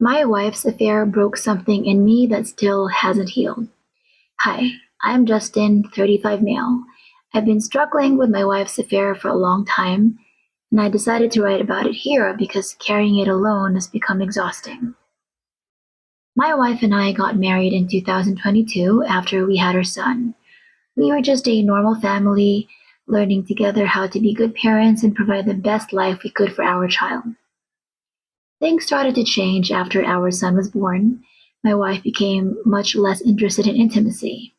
My wife's affair broke something in me that still hasn't healed. Hi, I'm Justin, 35 male. I've been struggling with my wife's affair for a long time, and I decided to write about it here because carrying it alone has become exhausting. My wife and I got married in 2022 after we had our son. We were just a normal family, learning together how to be good parents and provide the best life we could for our child. Things started to change after our son was born. My wife became much less interested in intimacy.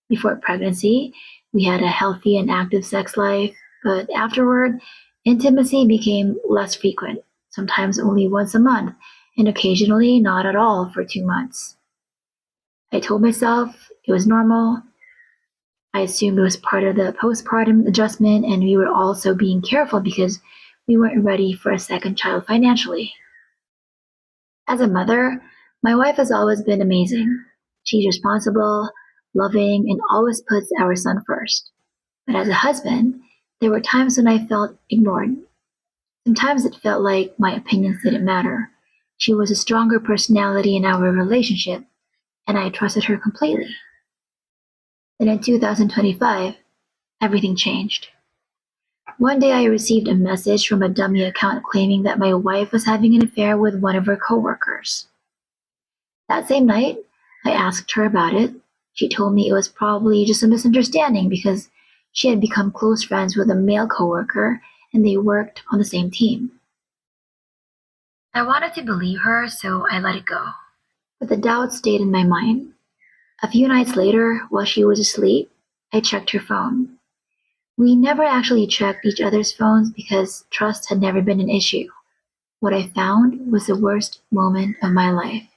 Before pregnancy, we had a healthy and active sex life, but afterward, intimacy became less frequent, sometimes only once a month, and occasionally not at all for 2 months. I told myself it was normal. I assumed it was part of the postpartum adjustment, and we were also being careful because we weren't ready for a second child financially. As a mother, my wife has always been amazing. She's responsible, loving, and always puts our son first. But as a husband, there were times when I felt ignored. Sometimes it felt like my opinions didn't matter. She was a stronger personality in our relationship, and I trusted her completely. Then in 2025, everything changed. One day I received a message from a dummy account claiming that my wife was having an affair with one of her coworkers. That same night, I asked her about it. She told me it was probably just a misunderstanding because she had become close friends with a male coworker and they worked on the same team. I wanted to believe her, so I let it go. But the doubt stayed in my mind. A few nights later, while she was asleep, I checked her phone. We never actually checked each other's phones because trust had never been an issue. What I found was the worst moment of my life.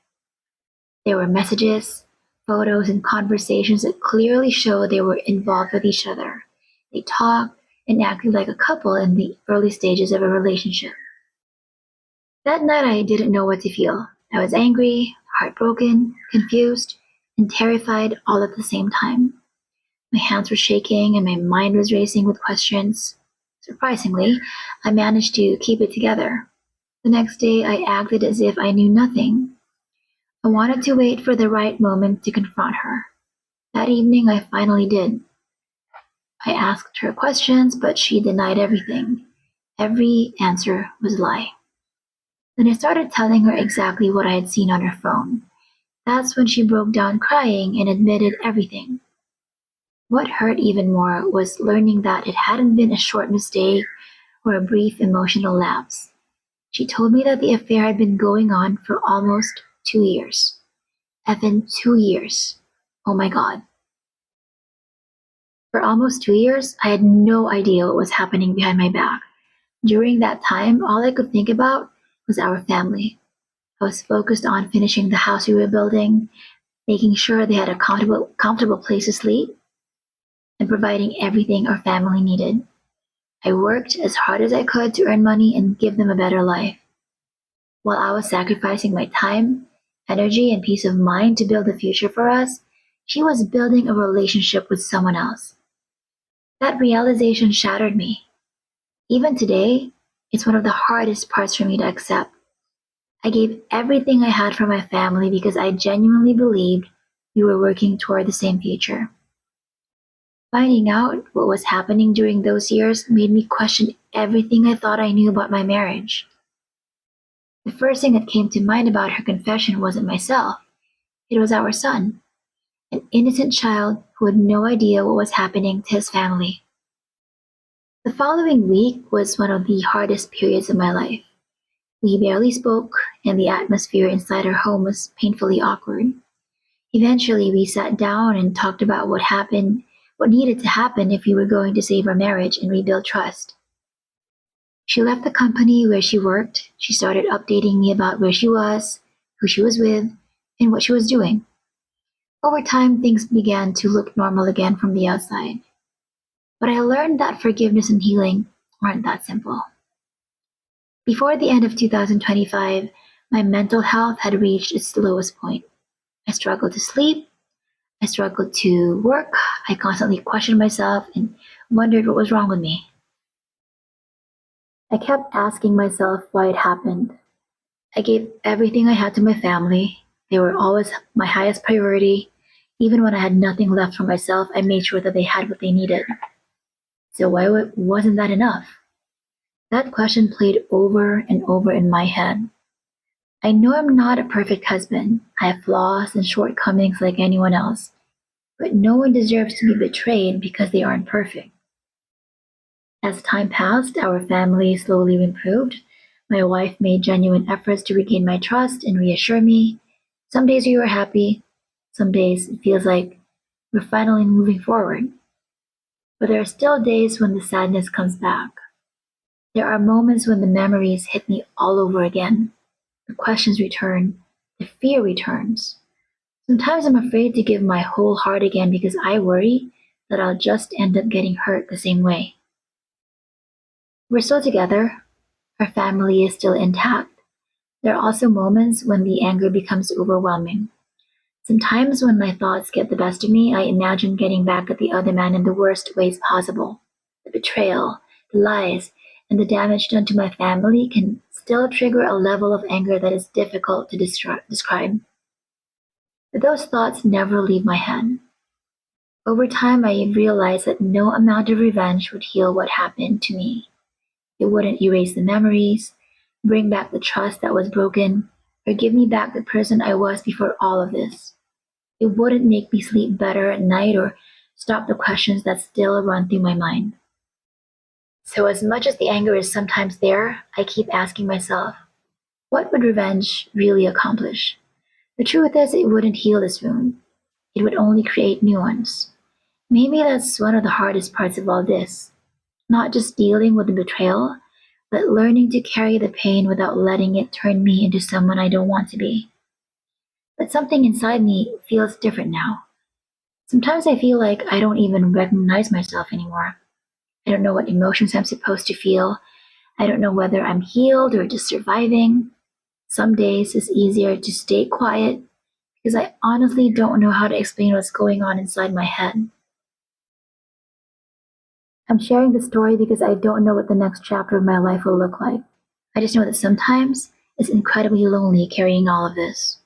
There were messages, photos, and conversations that clearly showed they were involved with each other. They talked and acted like a couple in the early stages of a relationship. That night, I didn't know what to feel. I was angry, heartbroken, confused, and terrified all at the same time. My hands were shaking and my mind was racing with questions. Surprisingly, I managed to keep it together. The next day, I acted as if I knew nothing. I wanted to wait for the right moment to confront her. That evening, I finally did. I asked her questions, but she denied everything. Every answer was a lie. Then I started telling her exactly what I had seen on her phone. That's when she broke down crying and admitted everything. What hurt even more was learning that it hadn't been a short mistake or a brief emotional lapse. She told me that the affair had been going on for almost 2 years. Evan, 2 years. Oh my god. For almost 2 years, I had no idea what was happening behind my back. During that time, all I could think about was our family. I was focused on finishing the house we were building, making sure they had a comfortable place to sleep, and providing everything our family needed. I worked as hard as I could to earn money and give them a better life. While I was sacrificing my time, energy, and peace of mind to build a future for us, she was building a relationship with someone else. That realization shattered me. Even today, it's one of the hardest parts for me to accept. I gave everything I had for my family because I genuinely believed we were working toward the same future. Finding out what was happening during those years made me question everything I thought I knew about my marriage. The first thing that came to mind about her confession wasn't myself, it was our son, an innocent child who had no idea what was happening to his family. The following week was one of the hardest periods of my life. We barely spoke, and the atmosphere inside our home was painfully awkward. Eventually, we sat down and talked about what needed to happen if we were going to save our marriage and rebuild trust. She left the company where she worked. She started updating me about where she was, who she was with, and what she was doing. Over time, things began to look normal again from the outside. But I learned that forgiveness and healing aren't that simple. Before the end of 2025, my mental health had reached its lowest point. I struggled to sleep, I struggled to work, I constantly questioned myself and wondered what was wrong with me. I kept asking myself why it happened. I gave everything I had to my family. They were always my highest priority. Even when I had nothing left for myself, I made sure that they had what they needed. So why wasn't that enough? That question played over and over in my head. I know I'm not a perfect husband. I have flaws and shortcomings like anyone else, but no one deserves to be betrayed because they aren't perfect. As time passed, our family slowly improved. My wife made genuine efforts to regain my trust and reassure me. Some days we were happy, some days it feels like we're finally moving forward. But there are still days when the sadness comes back. There are moments when the memories hit me all over again. The questions return, the fear returns. Sometimes I'm afraid to give my whole heart again because I worry that I'll just end up getting hurt the same way. We're still together, our family is still intact. There are also moments when the anger becomes overwhelming. Sometimes when my thoughts get the best of me, I imagine getting back at the other man in the worst ways possible. The betrayal, the lies, and the damage done to my family can still trigger a level of anger that is difficult to describe. But those thoughts never leave my head. Over time, I realized that no amount of revenge would heal what happened to me. It wouldn't erase the memories, bring back the trust that was broken, or give me back the person I was before all of this. It wouldn't make me sleep better at night or stop the questions that still run through my mind. So, as much as the anger is sometimes there, I keep asking myself, what would revenge really accomplish? The truth is, it wouldn't heal this wound, it would only create new ones. Maybe that's one of the hardest parts of all this. Not just dealing with the betrayal, but learning to carry the pain without letting it turn me into someone I don't want to be. But something inside me feels different now. Sometimes I feel like I don't even recognize myself anymore. I don't know what emotions I'm supposed to feel. I don't know whether I'm healed or just surviving. Some days it's easier to stay quiet because I honestly don't know how to explain what's going on inside my head. I'm sharing this story because I don't know what the next chapter of my life will look like. I just know that sometimes it's incredibly lonely carrying all of this.